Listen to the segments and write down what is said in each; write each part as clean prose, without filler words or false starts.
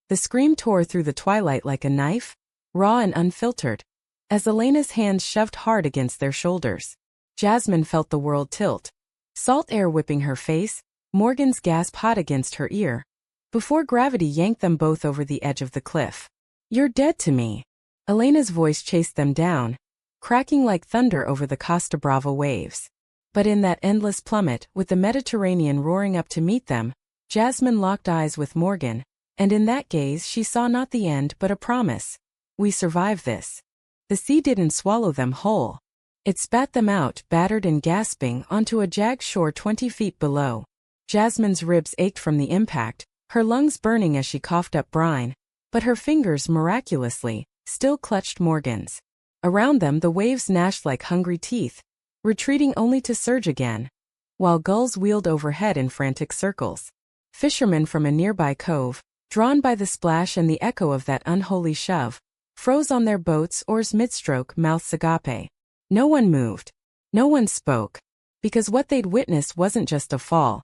The scream tore through the twilight like a knife, raw and unfiltered, as Elena's hands shoved hard against their shoulders. Jasmine felt the world tilt. Salt air whipping her face, Morgan's gasp hot against her ear, before gravity yanked them both over the edge of the cliff. "You're dead to me." Elena's voice chased them down, cracking like thunder over the Costa Brava waves. But in that endless plummet, with the Mediterranean roaring up to meet them, Jasmine locked eyes with Morgan, and in that gaze she saw not the end but a promise. "We survive this." The sea didn't swallow them whole. It spat them out, battered and gasping, onto a jagged shore 20 feet below. Jasmine's ribs ached from the impact, her lungs burning as she coughed up brine, but her fingers, miraculously, still clutched Morgan's. Around them the waves gnashed like hungry teeth, retreating only to surge again, while gulls wheeled overhead in frantic circles. Fishermen from a nearby cove, drawn by the splash and the echo of that unholy shove, froze on their boats, oars midstroke, mouths agape. No one moved. No one spoke. Because what they'd witnessed wasn't just a fall.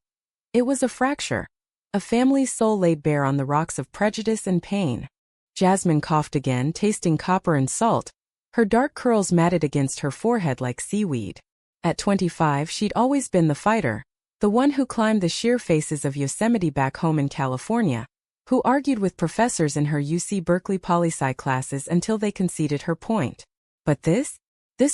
It was a fracture. A family's soul laid bare on the rocks of prejudice and pain. Jasmine coughed again, tasting copper and salt, her dark curls matted against her forehead like seaweed. At 25 she'd always been the fighter, the one who climbed the sheer faces of Yosemite back home in California, who argued with professors in her UC Berkeley poli-sci classes until they conceded her point. But this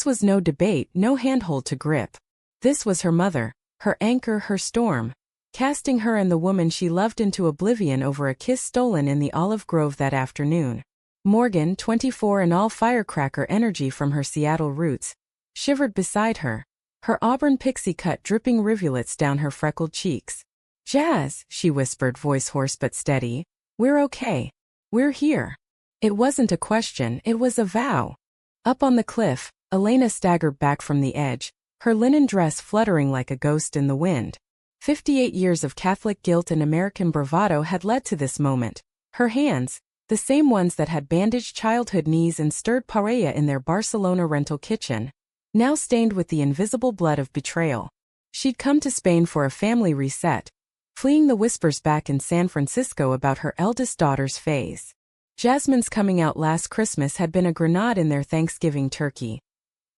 was no debate, no handhold to grip. This was her mother, her anchor, her storm, casting her and the woman she loved into oblivion over a kiss stolen in the olive grove that afternoon. Morgan, 24 and all firecracker energy from her Seattle roots, shivered beside her, her auburn pixie cut dripping rivulets down her freckled cheeks. "Jazz," she whispered, voice hoarse but steady, "we're okay. We're here." It wasn't a question, it was a vow. Up on the cliff, Elena staggered back from the edge, her linen dress fluttering like a ghost in the wind. 58 years of Catholic guilt and American bravado had led to this moment. Her hands, the same ones that had bandaged childhood knees and stirred paella in their Barcelona rental kitchen, now stained with the invisible blood of betrayal. She'd come to Spain for a family reset, fleeing the whispers back in San Francisco about her eldest daughter's phase. Jasmine's coming out last Christmas had been a grenade in their Thanksgiving turkey.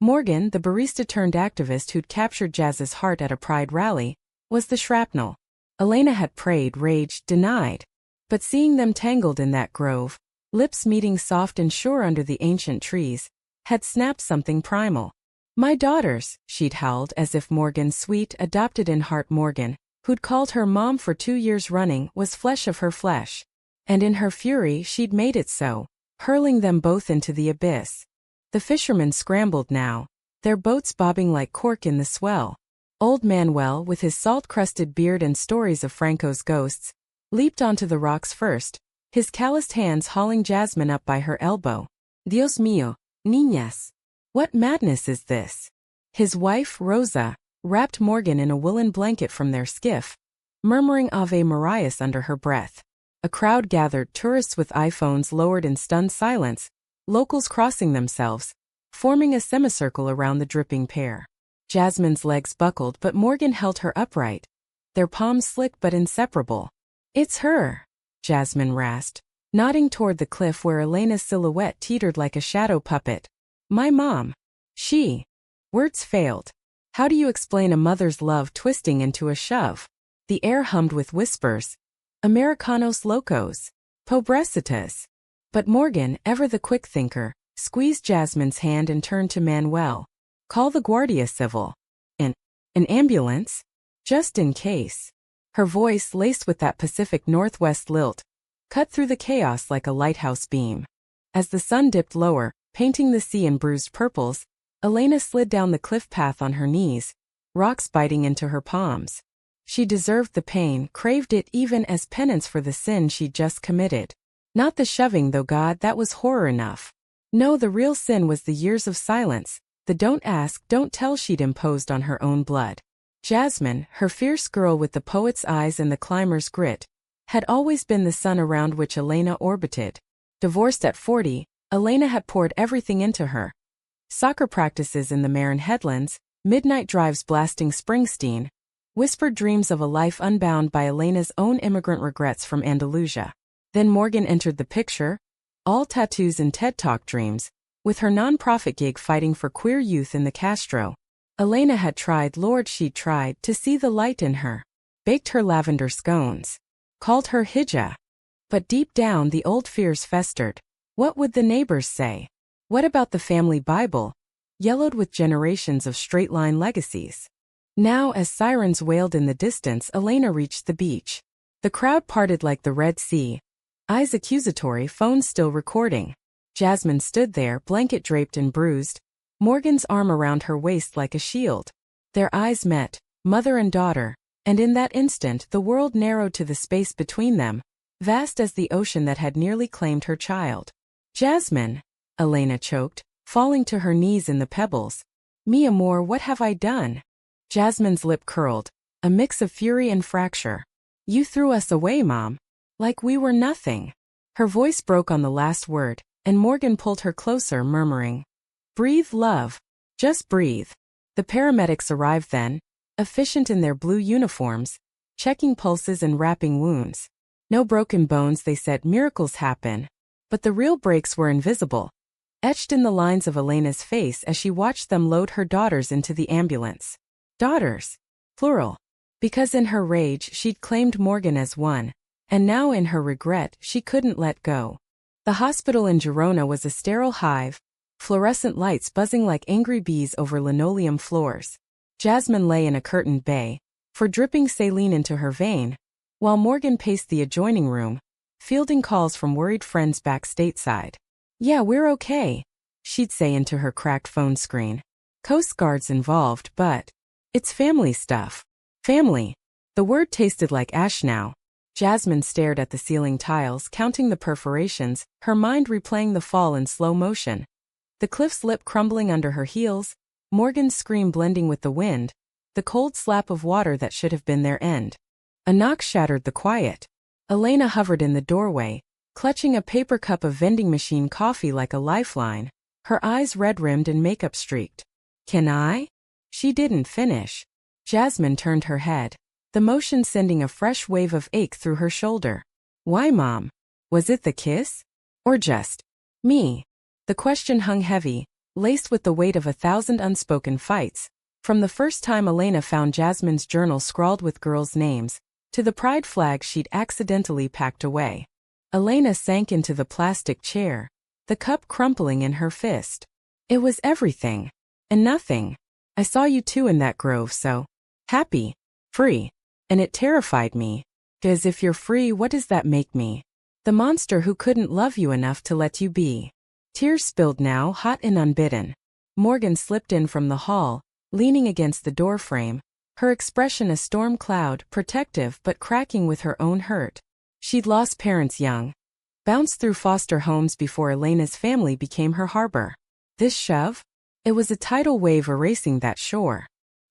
Morgan, the barista-turned-activist who'd captured Jazz's heart at a Pride rally, was the shrapnel. Elena had prayed, raged, denied. But seeing them tangled in that grove, lips meeting soft and sure under the ancient trees, had snapped something primal. "My daughters," she'd howled, as if Morgan's sweet, adopted-in-heart Morgan, who'd called her mom for 2 years running, was flesh of her flesh. And in her fury she'd made it so, hurling them both into the abyss. The fishermen scrambled now, their boats bobbing like cork in the swell. Old Manuel, with his salt-crusted beard and stories of Franco's ghosts, leaped onto the rocks first, his calloused hands hauling Jasmine up by her elbow. "Dios mío, niñas. What madness is this?" His wife, Rosa, wrapped Morgan in a woolen blanket from their skiff, murmuring Ave Marias under her breath. A crowd gathered, tourists with iPhones lowered in stunned silence, locals crossing themselves, forming a semicircle around the dripping pair. Jasmine's legs buckled, but Morgan held her upright, their palms slick but inseparable. "It's her," Jasmine rasped, nodding toward the cliff where Elena's silhouette teetered like a shadow puppet. "My mom. She." Words failed. How do you explain a mother's love twisting into a shove? The air hummed with whispers. Americanos locos. Pobrecitas. But Morgan, ever the quick thinker, squeezed Jasmine's hand and turned to Manuel. "Call the Guardia Civil. An ambulance? Just in case." Her voice, laced with that Pacific Northwest lilt, cut through the chaos like a lighthouse beam. As the sun dipped lower, painting the sea in bruised purples, Elena slid down the cliff path on her knees, rocks biting into her palms. She deserved the pain, craved it even as penance for the sin she'd just committed. Not the shoving, though, God, that was horror enough. No, the real sin was the years of silence, the don't ask, don't tell she'd imposed on her own blood. Jasmine, her fierce girl with the poet's eyes and the climber's grit, had always been the sun around which Elena orbited. Divorced at 40, Elena had poured everything into her. Soccer practices in the Marin Headlands, midnight drives blasting Springsteen, whispered dreams of a life unbound by Elena's own immigrant regrets from Andalusia. Then Morgan entered the picture, all tattoos and TED Talk dreams, with her nonprofit gig fighting for queer youth in the Castro. Elena had tried, Lord, she'd tried to see the light in her, baked her lavender scones, called her hijah. But deep down the old fears festered. What would the neighbors say? What about the family Bible, yellowed with generations of straight-line legacies? Now, as sirens wailed in the distance, Elena reached the beach. The crowd parted like the Red Sea, eyes accusatory, phone still recording. Jasmine stood there, blanket draped and bruised, Morgan's arm around her waist like a shield. Their eyes met, mother and daughter, and in that instant the world narrowed to the space between them, vast as the ocean that had nearly claimed her child. Jasmine, Elena choked, falling to her knees in the pebbles. Mi amor, what have I done? Jasmine's lip curled, a mix of fury and fracture. You threw us away, Mom. Like we were nothing. Her voice broke on the last word, and Morgan pulled her closer, murmuring, breathe, love. Just breathe. The paramedics arrived then, efficient in their blue uniforms, checking pulses and wrapping wounds. No broken bones, they said, miracles happen. But the real breaks were invisible, etched in the lines of Elena's face as she watched them load her daughters into the ambulance. Daughters. Plural. Because in her rage she'd claimed Morgan as one, and now in her regret she couldn't let go. The hospital in Girona was a sterile hive, fluorescent lights buzzing like angry bees over linoleum floors. Jasmine lay in a curtained bay, for dripping saline into her vein, while Morgan paced the adjoining room, fielding calls from worried friends back stateside. Yeah, we're okay, she'd say into her cracked phone screen. Coast Guard's involved, but it's family stuff. Family. The word tasted like ash now. Jasmine stared at the ceiling tiles, counting the perforations, her mind replaying the fall in slow motion. The cliff's lip crumbling under her heels, Morgan's scream blending with the wind, the cold slap of water that should have been their end. A knock shattered the quiet. Elena hovered in the doorway, clutching a paper cup of vending machine coffee like a lifeline, her eyes red-rimmed and makeup streaked. Can I? She didn't finish. Jasmine turned her head, the motion sending a fresh wave of ache through her shoulder. Why, Mom? Was it the kiss? Or just me? The question hung heavy, laced with the weight of 1,000 unspoken fights, from the first time Elena found Jasmine's journal scrawled with girls' names, to the pride flag she'd accidentally packed away. Elena sank into the plastic chair, the cup crumpling in her fist. It was everything. And nothing. I saw you two in that grove, so happy, free. And it terrified me. 'Cause if you're free, what does that make me? The monster who couldn't love you enough to let you be. Tears spilled now, hot and unbidden. Morgan slipped in from the hall, leaning against the doorframe, her expression a storm cloud, protective but cracking with her own hurt. She'd lost parents young, bounced through foster homes before Elena's family became her harbor. This shove? It was a tidal wave erasing that shore.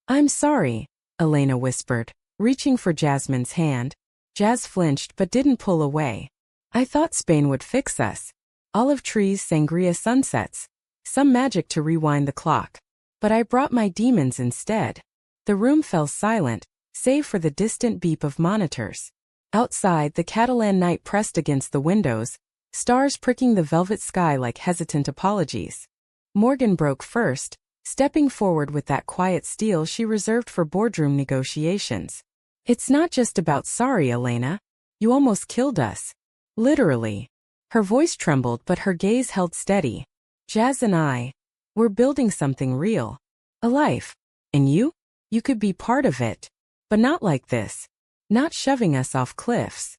I'm sorry, Elena whispered, reaching for Jasmine's hand. Jazz flinched but didn't pull away. I thought Spain would fix us. Olive trees, sangria, sunsets. Some magic to rewind the clock. But I brought my demons instead. The room fell silent, save for the distant beep of monitors. Outside, the Catalan night pressed against the windows, stars pricking the velvet sky like hesitant apologies. Morgan broke first, stepping forward with that quiet steel she reserved for boardroom negotiations. It's not just about sorry, Elena. You almost killed us. Literally. Her voice trembled but her gaze held steady. Jazz and we're building something real. A life. And you? You could be part of it. But not like this. Not shoving us off cliffs.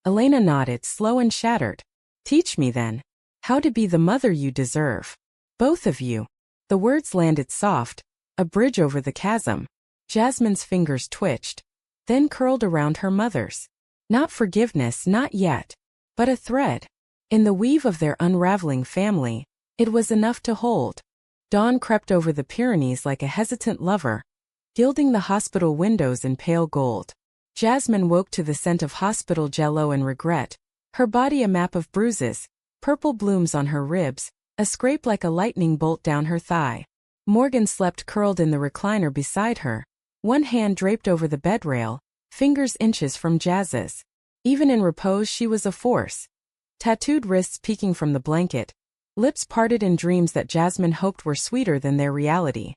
Elena nodded, slow and shattered. Teach me then. How to be the mother you deserve. Both of you. The words landed soft, a bridge over the chasm. Jasmine's fingers twitched, then curled around her mother's. Not forgiveness, not yet. But a thread. In the weave of their unraveling family, it was enough to hold. Dawn crept over the Pyrenees like a hesitant lover, gilding the hospital windows in pale gold. Jasmine woke to the scent of hospital jello and regret, her body a map of bruises, purple blooms on her ribs, a scrape like a lightning bolt down her thigh. Morgan slept curled in the recliner beside her, one hand draped over the bed rail, fingers inches from Jazz's. Even in repose she was a force, tattooed wrists peeking from the blanket, lips parted in dreams that Jasmine hoped were sweeter than their reality.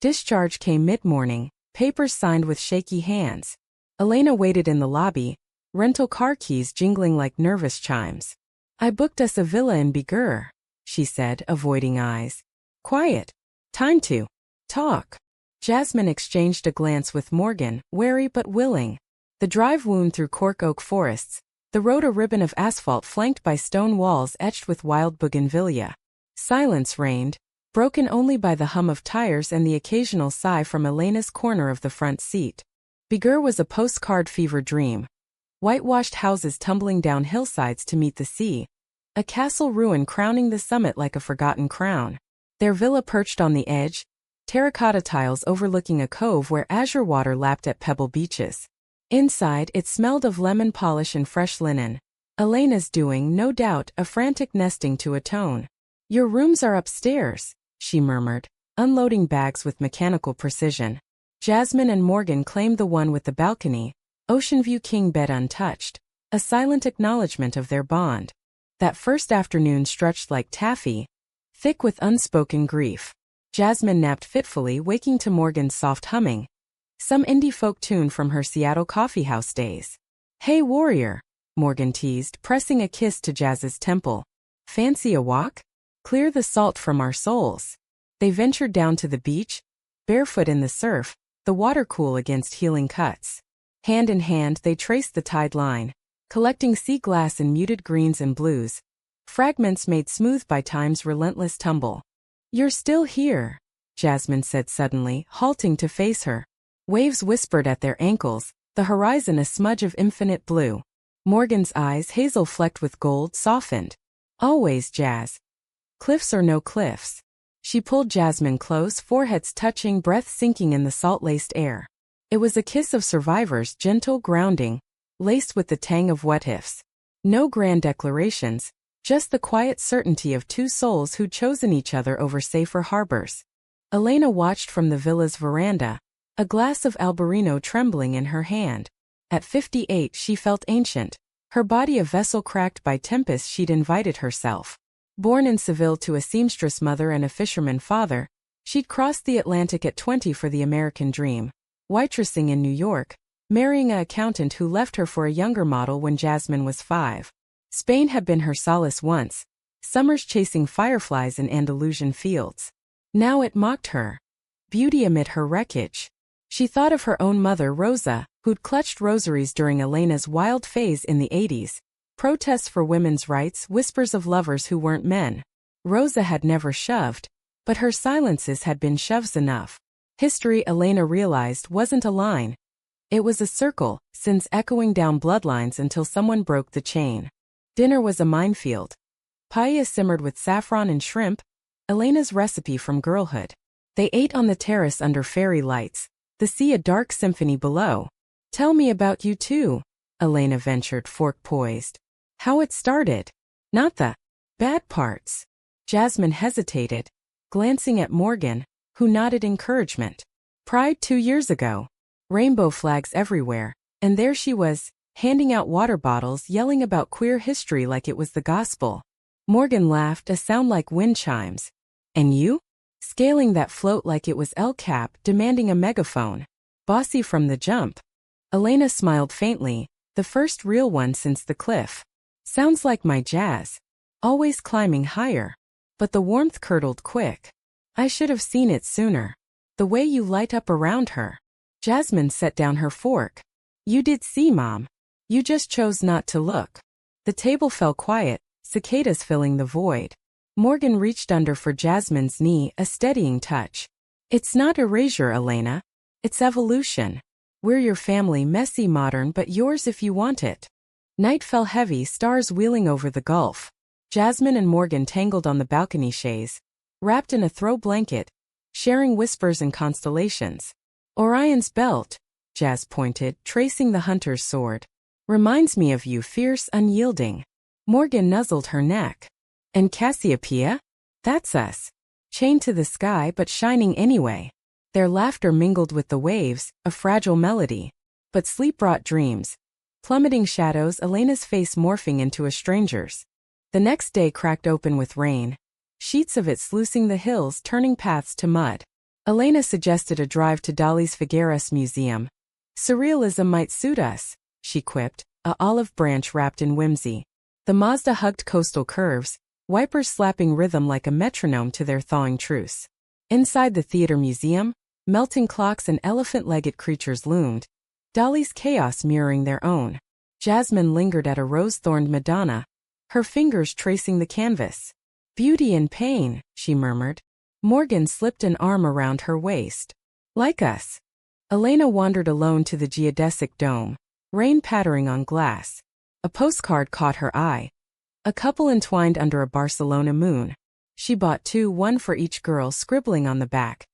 Discharge came mid-morning, papers signed with shaky hands. Elena waited in the lobby, rental car keys jingling like nervous chimes. "I booked us a villa in Bigur," she said, avoiding eyes. "Quiet. Time to talk." Jasmine exchanged a glance with Morgan, wary but willing. The drive wound through cork oak forests, the road a ribbon of asphalt flanked by stone walls etched with wild bougainvillea. Silence reigned, broken only by the hum of tires and the occasional sigh from Elena's corner of the front seat. Bigur was a postcard fever dream. Whitewashed houses tumbling down hillsides to meet the sea, a castle ruin crowning the summit like a forgotten crown. Their villa perched on the edge, terracotta tiles overlooking a cove where azure water lapped at pebble beaches. Inside, it smelled of lemon polish and fresh linen. Elena's doing, no doubt, a frantic nesting to atone. "Your rooms are upstairs," she murmured, unloading bags with mechanical precision. Jasmine and Morgan claimed the one with the balcony, ocean view king bed untouched, a silent acknowledgement of their bond. That first afternoon stretched like taffy, thick with unspoken grief. Jasmine napped fitfully, waking to Morgan's soft humming, some indie folk tune from her Seattle coffeehouse days. "Hey warrior," Morgan teased, pressing a kiss to Jazz's temple. "Fancy a walk? Clear the salt from our souls." They ventured down to the beach, barefoot in the surf, the water cool against healing cuts. Hand in hand they traced the tide line, collecting sea glass in muted greens and blues, fragments made smooth by time's relentless tumble. "You're still here," Jasmine said suddenly, halting to face her. Waves whispered at their ankles, the horizon a smudge of infinite blue. Morgan's eyes, hazel flecked with gold, softened. "Always, Jazz. Cliffs or no cliffs." She pulled Jasmine close, foreheads touching, breath sinking in the salt-laced air. It was a kiss of survivors, gentle, grounding, laced with the tang of what-ifs. No grand declarations, just the quiet certainty of two souls who'd chosen each other over safer harbors. Elena watched from the villa's veranda, a glass of Albarino trembling in her hand. At 58 she felt ancient, her body a vessel cracked by tempests she'd invited herself. Born in Seville to a seamstress mother and a fisherman father, she'd crossed the Atlantic at 20 for the American dream, waitressing in New York, marrying an accountant who left her for a younger model when Jasmine was 5. Spain had been her solace once, summers chasing fireflies in Andalusian fields. Now it mocked her. Beauty amid her wreckage. She thought of her own mother Rosa, who'd clutched rosaries during Elena's wild phase in the 80s. Protests for women's rights, whispers of lovers who weren't men. Rosa had never shoved, but her silences had been shoves enough. History, Elena realized, wasn't a line. It was a circle, sins echoing down bloodlines until someone broke the chain. Dinner was a minefield. Paella simmered with saffron and shrimp, Elena's recipe from girlhood. They ate on the terrace under fairy lights, the sea a dark symphony below. "Tell me about you too," Elena ventured, fork poised. "How it started. Not the bad parts." Jasmine hesitated, glancing at Morgan, who nodded encouragement. "Pride 2 years ago. Rainbow flags everywhere, and there she was, handing out water bottles, yelling about queer history like it was the gospel." Morgan laughed, a sound like wind chimes. "And you?" Scaling that float like it was El Cap, demanding a megaphone. "Bossy from the jump." Elena smiled faintly, the first real one since the cliff. "Sounds like my Jazz. Always climbing higher." But the warmth curdled quick. "I should have seen it sooner. The way you light up around her." Jasmine set down her fork. "You did see, Mom. You just chose not to look." The table fell quiet, cicadas filling the void. Morgan reached under for Jasmine's knee, a steadying touch. "It's not erasure, Elena. It's evolution. We're your family, messy, modern, but yours if you want it." Night fell heavy, stars wheeling over the gulf. Jasmine and Morgan tangled on the balcony chaise, wrapped in a throw blanket, sharing whispers and constellations. "Orion's belt," Jazz pointed, tracing the hunter's sword. "Reminds me of you, fierce, unyielding." Morgan nuzzled her neck. "And Cassiopeia? That's us. Chained to the sky but shining anyway." Their laughter mingled with the waves, a fragile melody. But sleep brought dreams. Plummeting shadows, Elena's face morphing into a stranger's. The next day cracked open with rain, sheets of it sluicing the hills, turning paths to mud. Elena suggested a drive to Dali's Figueres Museum. Surrealism might suit us, she quipped, a olive branch wrapped in whimsy. The Mazda hugged coastal curves, wipers slapping rhythm like a metronome to their thawing truce. Inside the theater museum, melting clocks and elephant-legged creatures loomed, Dali's chaos mirroring their own. Jasmine lingered at a rose-thorned Madonna, her fingers tracing the canvas. Beauty and pain, she murmured. Morgan slipped an arm around her waist. Like us. Elena wandered alone to the geodesic dome, rain pattering on glass. A postcard caught her eye. A couple entwined under a Barcelona moon. She bought two, one for each girl, scribbling on the back.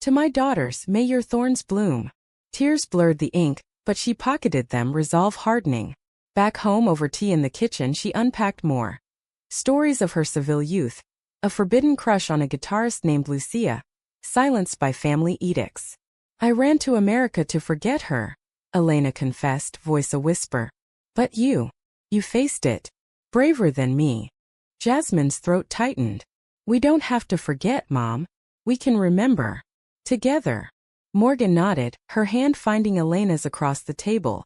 To my daughters, may your thorns bloom. Tears blurred the ink, but she pocketed them, resolve hardening. Back home over tea in the kitchen, she unpacked more. Stories of her Seville youth. A forbidden crush on a guitarist named Lucia, silenced by family edicts. I ran to America to forget her, Elena confessed, voice a whisper. But you faced it. Braver than me. Jasmine's throat tightened. We don't have to forget, Mom. We can remember. Together. Morgan nodded, her hand finding Elena's across the table.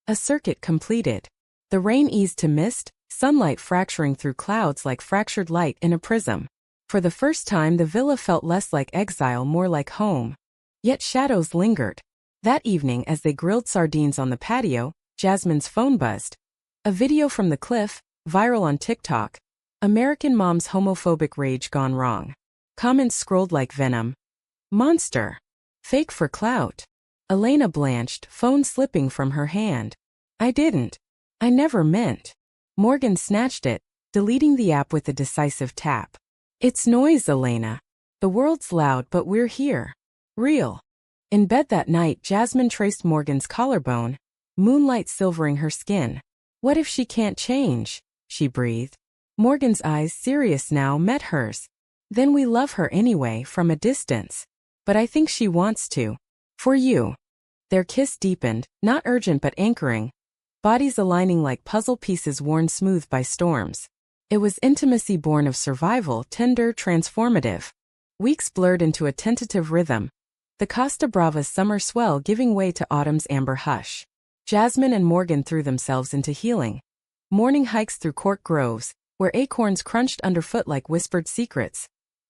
A circuit completed. The rain eased to mist, sunlight fracturing through clouds like fractured light in a prism. For the first time the villa felt less like exile, more like home. Yet shadows lingered. That evening as they grilled sardines on the patio, Jasmine's phone buzzed. A video from the cliff, viral on TikTok. American mom's homophobic rage gone wrong. Comments scrolled like venom. Monster. Fake for clout. Elena blanched, phone slipping from her hand. I didn't. I never meant. Morgan snatched it, deleting the app with a decisive tap. It's noise, Elena. The world's loud, but we're here. Real. In bed that night, Jasmine traced Morgan's collarbone, moonlight silvering her skin. What if she can't change? She breathed. Morgan's eyes, serious now, met hers. Then we love her anyway, from a distance. But I think she wants to. For you. Their kiss deepened, not urgent but anchoring. Bodies aligning like puzzle pieces worn smooth by storms. It was intimacy born of survival, tender, transformative. Weeks blurred into a tentative rhythm. The Costa Brava's summer swell giving way to autumn's amber hush. Jasmine and Morgan threw themselves into healing. Morning hikes through cork groves, where acorns crunched underfoot like whispered secrets.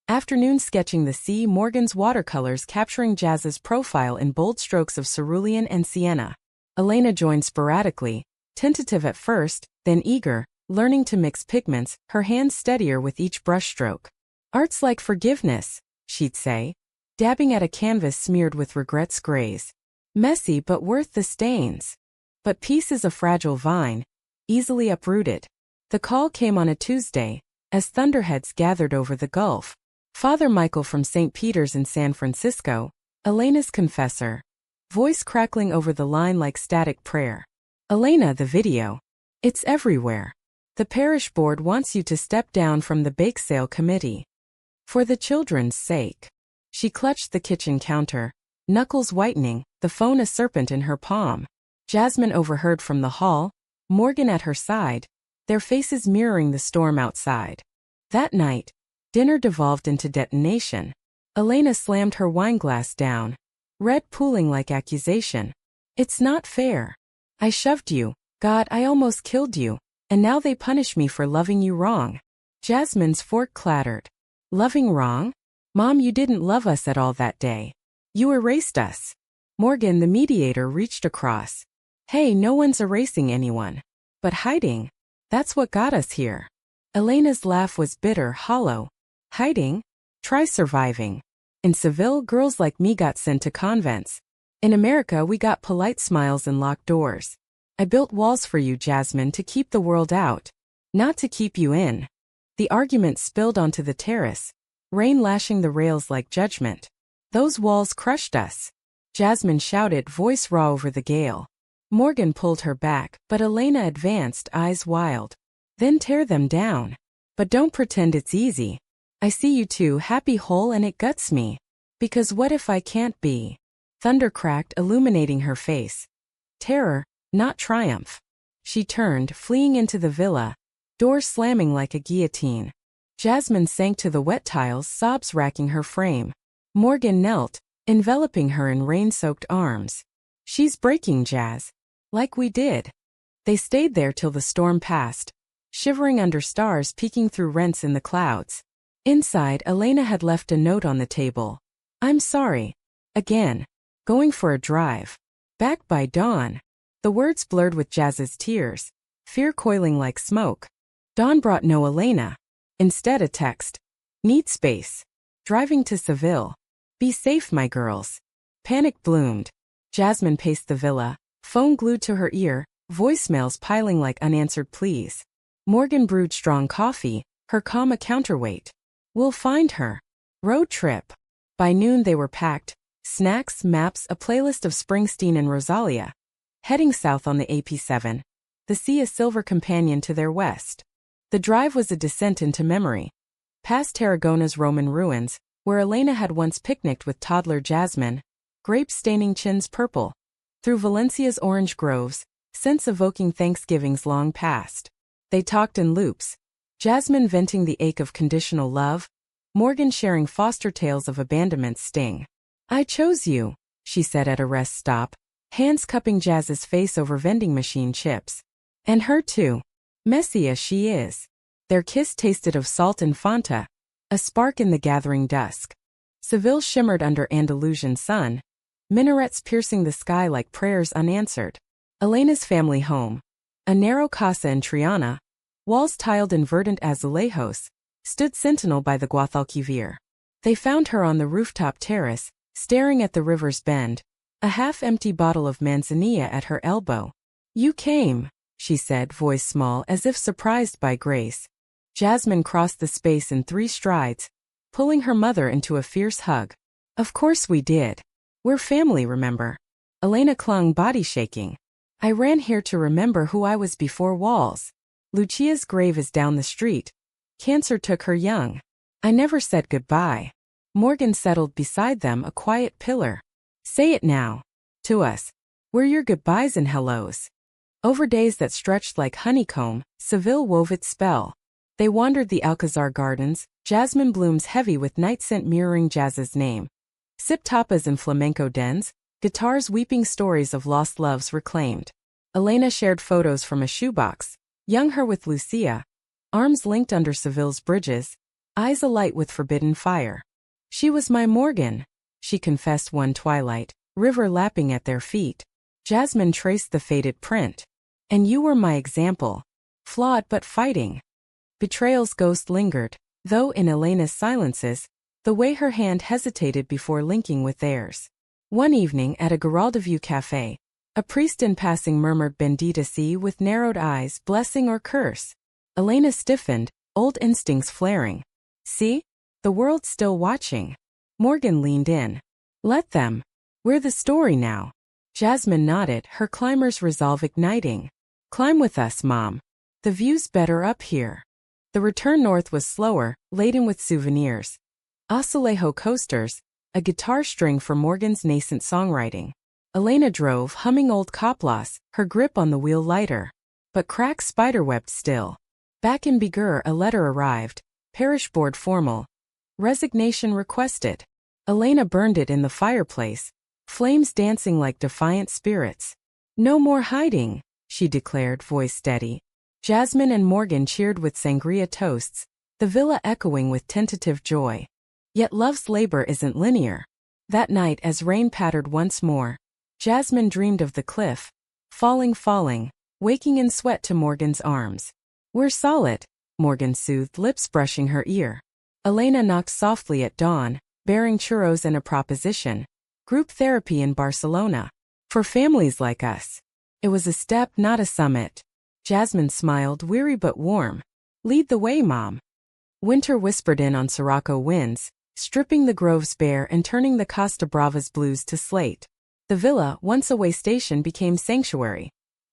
Afternoon sketching the sea, Morgan's watercolors capturing Jazz's profile in bold strokes of cerulean and sienna. Elena joined sporadically, tentative at first, then eager, learning to mix pigments, her hands steadier with each brushstroke. Art's like forgiveness, she'd say, dabbing at a canvas smeared with regret's grays. Messy but worth the stains. But peace is a fragile vine, easily uprooted. The call came on a Tuesday, as thunderheads gathered over the Gulf. Father Michael from St. Peter's in San Francisco, Elena's confessor. Voice crackling over the line like static prayer. Elena, the video. It's everywhere. The parish board wants you to step down from the bake sale committee. For the children's sake. She clutched the kitchen counter, knuckles whitening, the phone a serpent in her palm. Jasmine overheard from the hall, Morgan at her side, their faces mirroring the storm outside. That night, dinner devolved into detonation. Elena slammed her wineglass down, red pooling like accusation. It's not fair. I shoved you. God, I almost killed you. And now they punish me for loving you wrong. Jasmine's fork clattered. Loving wrong? Mom, you didn't love us at all that day. You erased us. Morgan, the mediator, reached across. Hey, no one's erasing anyone. But hiding. That's what got us here. Elena's laugh was bitter, hollow. Hiding? Try surviving. In Seville, girls like me got sent to convents. In America, we got polite smiles and locked doors. I built walls for you, Jasmine, to keep the world out. Not to keep you in. The argument spilled onto the terrace, rain lashing the rails like judgment. Those walls crushed us. Jasmine shouted, voice raw over the gale. Morgan pulled her back, but Elena advanced, eyes wild. Then tear them down. But don't pretend it's easy. I see you two happy whole and it guts me. Because what if I can't be? Thunder cracked, illuminating her face. Terror, not triumph. She turned, fleeing into the villa. door slamming like a guillotine. Jasmine sank to the wet tiles, sobs racking her frame. Morgan knelt, enveloping her in rain-soaked arms. "She's breaking, Jazz. Like we did." They stayed there till the storm passed, shivering under stars peeking through rents in the clouds. Inside, Elena had left a note on the table. "I'm sorry. Again. Going for a drive. Back by dawn." The words blurred with Jazz's tears, fear coiling like smoke. Dawn brought no Elena. Instead a text. "Need space. Driving to Seville. Be safe, my girls." Panic bloomed. Jasmine paced the villa, phone glued to her ear, voicemails piling like unanswered pleas. Morgan brewed strong coffee, her calm a counterweight. "We'll find her. Road trip." By noon they were packed, snacks, maps, a playlist of Springsteen and Rosalia. Heading south on the AP7. The sea a silver companion to their west. The drive was a descent into memory. Past Tarragona's Roman ruins, where Elena had once picnicked with toddler Jasmine, grapes staining chins purple. Through Valencia's orange groves, scents evoking Thanksgivings long past. They talked in loops. Jasmine venting the ache of conditional love, Morgan sharing foster tales of abandonment's sting. "I chose you," she said at a rest stop, hands cupping Jazz's face over vending machine chips. "And her too. Messy as she is." Their kiss tasted of salt and Fanta, a spark in the gathering dusk. Seville shimmered under Andalusian sun, minarets piercing the sky like prayers unanswered. Elena's family home, a narrow casa in Triana, walls tiled in verdant azulejos, stood sentinel by the Guadalquivir. They found her on the rooftop terrace, staring at the river's bend, a half-empty bottle of manzanilla at her elbow. "You came," she said, voice small as if surprised by grace. Jasmine crossed the space in 3 strides, pulling her mother into a fierce hug. "Of course we did. We're family, remember?" Elena clung, body shaking. "I ran here to remember who I was before walls. Lucia's grave is down the street. Cancer took her young. I never said goodbye." Morgan settled beside them, a quiet pillar. "Say it now. To us. We're your goodbyes and hellos." Over days that stretched like honeycomb, Seville wove its spell. They wandered the Alcazar gardens, jasmine blooms heavy with night scent mirroring Jazz's name. Sipped tapas in flamenco dens, guitars weeping stories of lost loves reclaimed. Elena shared photos from a shoebox, young her with Lucia, arms linked under Seville's bridges, eyes alight with forbidden fire. "She was my Morgan," she confessed one twilight, river lapping at their feet. Jasmine traced the faded print. "And you were my example. Flawed but fighting." Betrayal's ghost lingered, though in Elena's silences, the way her hand hesitated before linking with theirs. One evening at a Giraldeview cafe, a priest in passing murmured "Bendita si" with narrowed eyes, blessing or curse. Elena stiffened, old instincts flaring. "See? The world's still watching." Morgan leaned in. "Let them. We're the story now." Jasmine nodded, her climber's resolve igniting. "Climb with us, Mom. The view's better up here." The return north was slower, laden with souvenirs. Azulejo coasters, a guitar string for Morgan's nascent songwriting. Elena drove, humming old coplas, her grip on the wheel lighter. But cracks spiderwebbed still. Back in Bigur a letter arrived, parish board formal. Resignation requested. Elena burned it in the fireplace, flames dancing like defiant spirits. "No more hiding," she declared, voice steady. Jasmine and Morgan cheered with sangria toasts, the villa echoing with tentative joy. Yet love's labor isn't linear. That night, as rain pattered once more, Jasmine dreamed of the cliff, falling, waking in sweat to Morgan's arms. "We're solid," Morgan soothed, lips brushing her ear. Elena knocked softly at dawn, bearing churros and a proposition. Group therapy in Barcelona. For families like us. It was a step, not a summit. Jasmine smiled, weary but warm. "Lead the way, Mom." Winter whispered in on Sirocco winds, stripping the groves bare and turning the Costa Brava's blues to slate. The villa, once a way station, became sanctuary.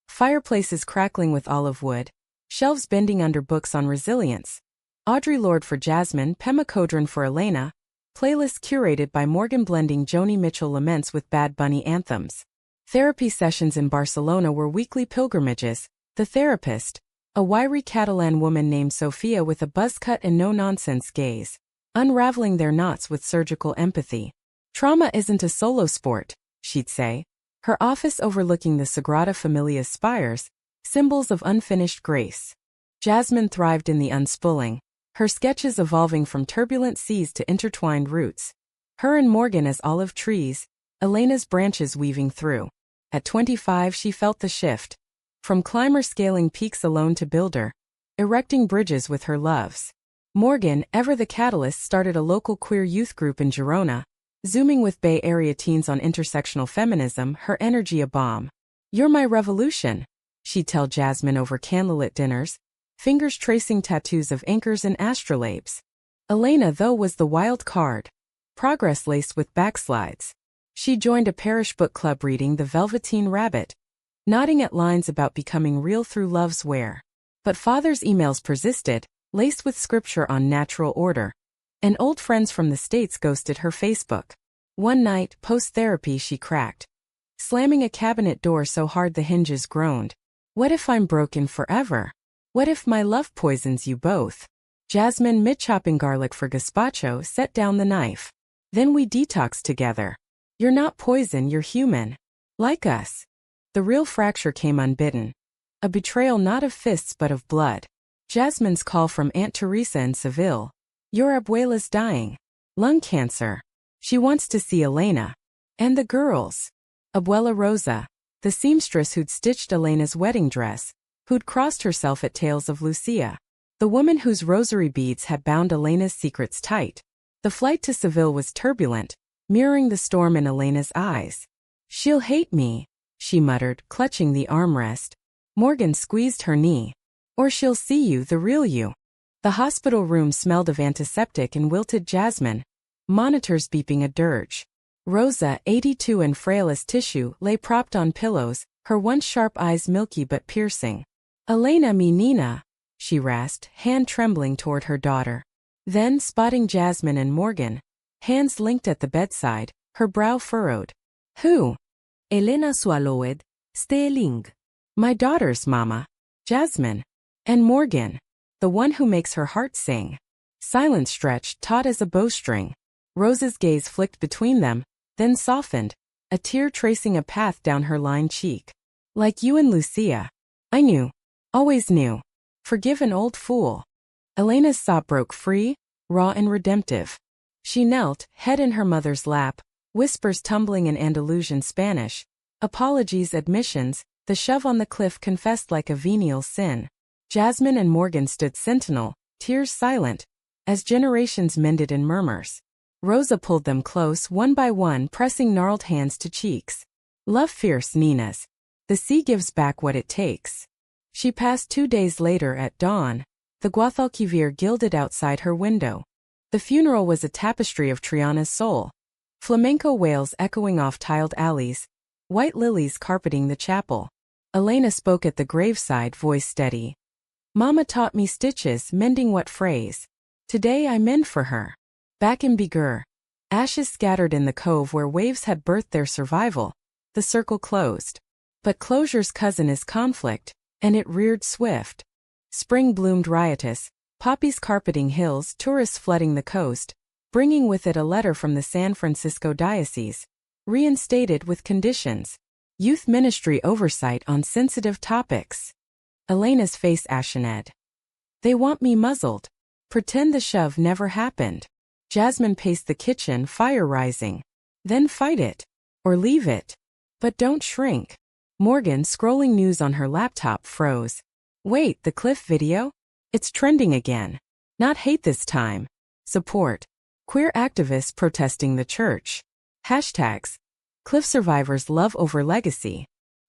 Fireplaces crackling with olive wood, shelves bending under books on resilience. Audre Lorde for Jasmine, Pema Chodron for Elena, playlists curated by Morgan blending Joni Mitchell laments with Bad Bunny anthems. Therapy sessions in Barcelona were weekly pilgrimages, the therapist, A wiry Catalan woman named Sofia with a buzzcut and no-nonsense gaze, unraveling their knots with surgical empathy. Trauma isn't a solo sport, she'd say, her office overlooking the Sagrada Familia's spires, symbols of unfinished grace. Jasmine thrived in the unspooling, her sketches evolving from turbulent seas to intertwined roots. Her and Morgan as olive trees, Elena's branches weaving through. At 25 she felt the shift. From climber scaling peaks alone to builder, erecting bridges with her loves. Morgan, ever the catalyst, started a local queer youth group in Girona, zooming with Bay Area teens on intersectional feminism, her energy a bomb. "You're my revolution," she'd tell Jasmine over candlelit dinners, fingers tracing tattoos of anchors and astrolabes. Elena, though, was the wild card. Progress laced with backslides. She joined a parish book club reading The Velveteen Rabbit, nodding at lines about becoming real through love's wear. But father's emails persisted, laced with scripture on natural order. And old friends from the States ghosted her Facebook. One night, post-therapy, she cracked, slamming a cabinet door so hard the hinges groaned. "What if I'm broken forever? What if my love poisons you both?" Jasmine, mid-chopping garlic for gazpacho, set down the knife. "Then we detox together. You're not poison, you're human. Like us." The real fracture came unbidden. A betrayal not of fists but of blood. Jasmine's call from Aunt Teresa in Seville. "Your abuela's dying. Lung cancer. She wants to see Elena. And the girls." Abuela Rosa, the seamstress who'd stitched Elena's wedding dress, who'd crossed herself at Tales of Lucia. The woman whose rosary beads had bound Elena's secrets tight. The flight to Seville was turbulent, mirroring the storm in Elena's eyes. "She'll hate me," she muttered, clutching the armrest. Morgan squeezed her knee. "Or she'll see you, the real you." The hospital room smelled of antiseptic and wilted jasmine, monitors beeping a dirge. Rosa, 82 and frail as tissue, lay propped on pillows, her once sharp eyes milky but piercing. "Elena, mi Nina," she rasped, hand trembling toward her daughter. Then, spotting Jasmine and Morgan, hands linked at the bedside, her brow furrowed. "Who?" "Elena swallowed, stealing." "My daughters, Mama." "Jasmine." "And Morgan." "The one who makes her heart sing." Silence stretched, taut as a bowstring. Rosa's gaze flicked between them, then softened, a tear tracing a path down her lined cheek. "Like you and Lucia. I knew. Always knew. Forgive an old fool." Elena's sob broke free, raw and redemptive. She knelt, head in her mother's lap, whispers tumbling in Andalusian Spanish. Apologies, admissions, the shove on the cliff confessed like a venial sin. Jasmine and Morgan stood sentinel, tears silent, as generations mended in murmurs. Rosa pulled them close, one by one, pressing gnarled hands to cheeks. "Love fierce, Nina's. The sea gives back what it takes." She passed 2 days later at dawn, the Guadalquivir gilded outside her window. The funeral was a tapestry of Triana's soul. Flamenco wails echoing off tiled alleys, white lilies carpeting the chapel. Elena spoke at the graveside, voice steady. "Mama taught me stitches, mending what phrase? Today I mend for her." Back in Bigur, ashes scattered in the cove where waves had birthed their survival, the circle closed. But closure's cousin is conflict, and it reared swift. Spring bloomed riotous, poppies carpeting hills, tourists flooding the coast, bringing with it a letter from the San Francisco diocese, reinstated with conditions. Youth ministry oversight on sensitive topics. Elena's face ashened. "They want me muzzled. Pretend the shove never happened." Jasmine paced the kitchen, fire rising. "Then fight it. Or leave it. But don't shrink." Morgan, scrolling news on her laptop, froze. "Wait, the Cliff video? It's trending again. Not hate this time. Support. Queer activists protesting the church. Hashtags. Cliff survivors love over legacy."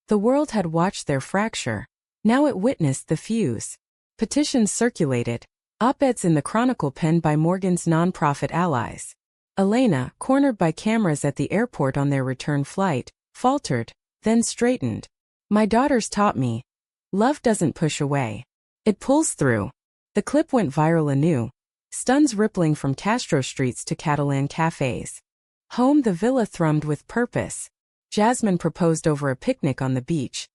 The world had watched their fracture. Now it witnessed the fuse. Petitions circulated, op-eds in the Chronicle penned by Morgan's nonprofit allies. Elena, cornered by cameras at the airport on their return flight, faltered, then straightened. "My daughters taught me. Love doesn't push away. It pulls through." The clip went viral anew, stuns rippling from Castro streets to Catalan cafes. Home, the villa thrummed with purpose. Jasmine proposed over a picnic on the beach.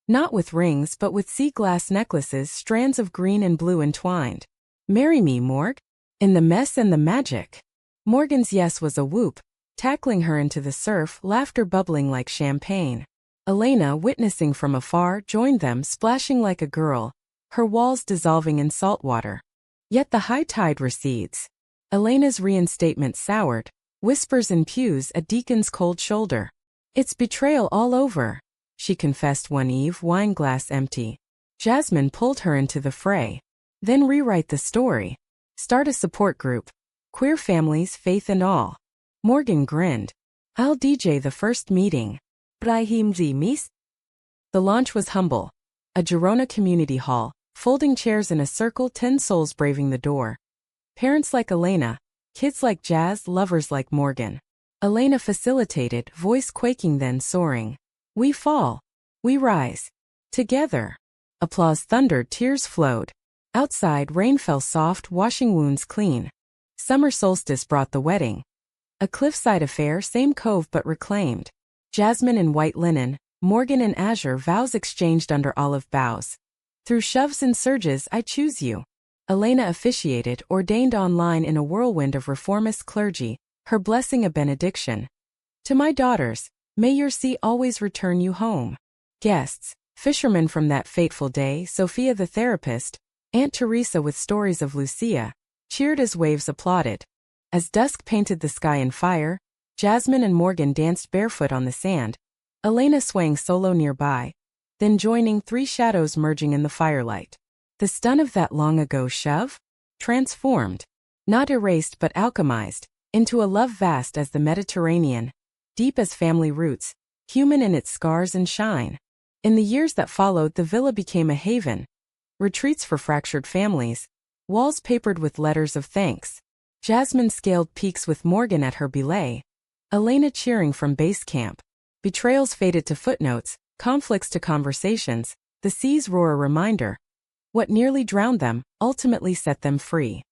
Not with rings but with sea glass necklaces, strands of green and blue entwined. Marry me, Morg? In the mess and the magic. Morgan's yes was a whoop, tackling her into the surf, laughter bubbling like champagne. Elena, witnessing from afar, joined them, splashing like a girl, her walls dissolving in salt water. Yet the high tide recedes. Elena's reinstatement soured, whispers in pews at Deacon's cold shoulder. It's betrayal all over, she confessed one eve, wine glass empty. Jasmine pulled her into the fray. Then rewrite the story. Start a support group. Queer families, faith and all. Morgan grinned. I'll DJ the first meeting. Brahim miss? The launch was humble. A Girona community hall, folding chairs in a circle, 10 souls braving the door. Parents like Elena, kids like Jazz, lovers like Morgan. Elena facilitated, voice quaking then soaring. We fall. We rise. Together. Applause thundered, tears flowed. Outside, rain fell soft, washing wounds clean. Summer solstice brought the wedding. A cliffside affair, same cove but reclaimed. Jasmine in white linen, Morgan in azure, vows exchanged under olive boughs. Through shoves and surges, I choose you. Elena officiated, ordained online in a whirlwind of reformist clergy, her blessing a benediction. To my daughters, may your sea always return you home. Guests, fishermen from that fateful day, Sophia the therapist, Aunt Teresa with stories of Lucia, cheered as waves applauded. As dusk painted the sky in fire, Jasmine and Morgan danced barefoot on the sand, Elena swaying solo nearby, then joining, 3 shadows merging in the firelight. The stun of that long ago shove? Transformed. Not erased but alchemized, into a love vast as the Mediterranean, deep as family roots, human in its scars and shine. In the years that followed, the villa became a haven. Retreats for fractured families, walls papered with letters of thanks. Jasmine scaled peaks with Morgan at her belay. Elena cheering from base camp. Betrayals faded to footnotes, conflicts to conversations, the sea's roar a reminder. What nearly drowned them, ultimately set them free.